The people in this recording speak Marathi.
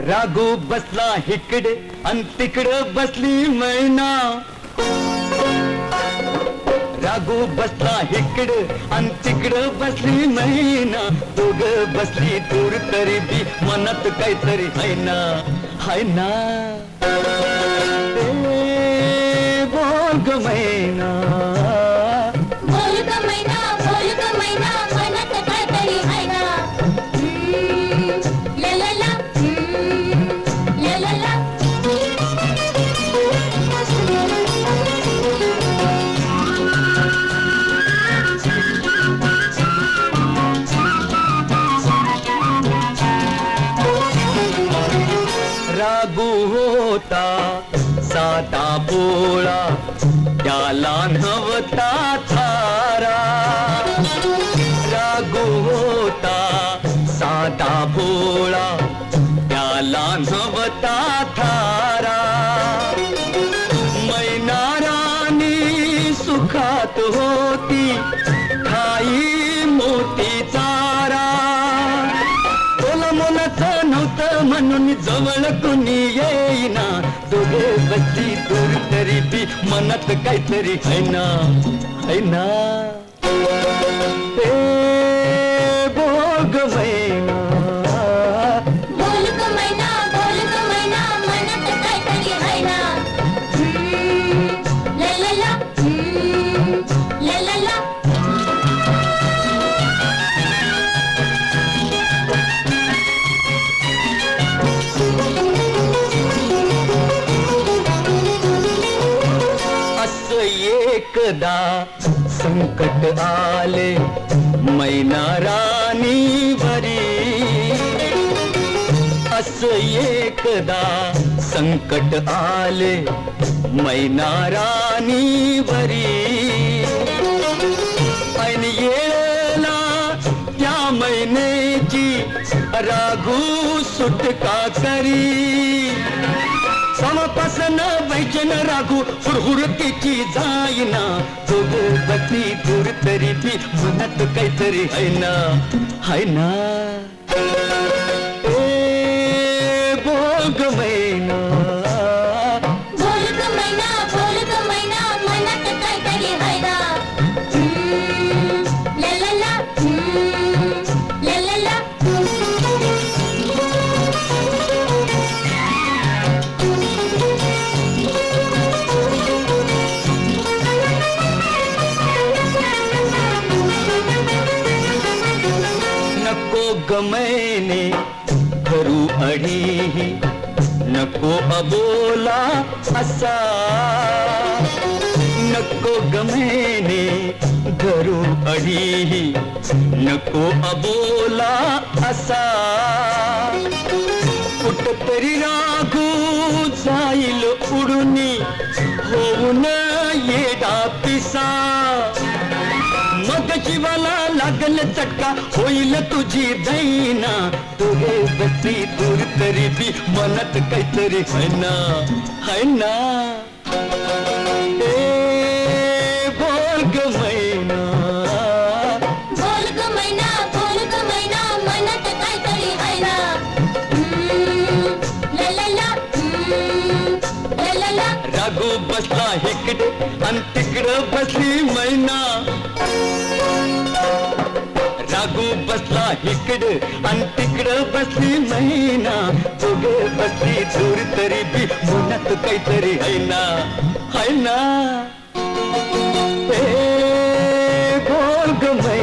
राघू बसला इकडे अन तिकडं बसली मैना. राघू बसला इकडे अन तिकडं बसली मैना. दोघं बसली दूर तरी बी मनात काहीतरी है ना, है ना. बोल ग मैना, बोल ग मैना, बोल ग मैना, मनात काहीतरी आहे ना. ला ला ला, ला ला ला. राघू होता साधा भोळा, त्याला नव्हता थारा. राघू होता साधा भोळा, त्याला नव्हता थारा. मैना राणी सुखात होती, खाई मोती चारा. बोला मुलाचं नव्हतं म्हणून जवळ कुणी येईना. दोघे बसली दूर तरी बी मनात काहीतरी है ना, है ना. बोल ग मैना, बोल ग मैना, बोल ग मैना, मनात काहीतरी आहे ना. ला ला ला, ला ला ला. असं एकदा संकट आले मैना राणीवरी. असं एकदा संकट आले मैना राणीवरी. ऐन येळेला त्या मैनेची राघू सुटका करी. समपासन वैजन राघू हुरहुरतीची जाईना. दोघं बसली दूर तरी बी मनात काहीतरी है ना, है ना. बोल ग मैना, बोल ग मैना, बोल ग मैना, मनात काहीतरी आहे ना. ला ला ला, ला ला ला. नको ग मैने धरू अडीही, नको अबोला असा. नको ग मैने धरू अडीही, नको अबोला असा. कुठतरी राघू जाईल उडूनी, होऊन येडा पिसा. मग जीवाला लागल चटका, होईल तुझी दैना. दोघे बसली दूर तरी बी मनात काहीतरी है ना, है ना. बोल ग मैना, बोल ग मैना, बोल ग मैना, मनात काहीतरी आहे ना. ला ला ला, ला ला ला. राघू बसला इकडे अन तिकडं बसली मैना. राघू बसला इकडे अन तिकडं बसली मैना. दोघे बसली दूर तरी बी मनात काहीतरी है ना, है ना. बोल ग मैना.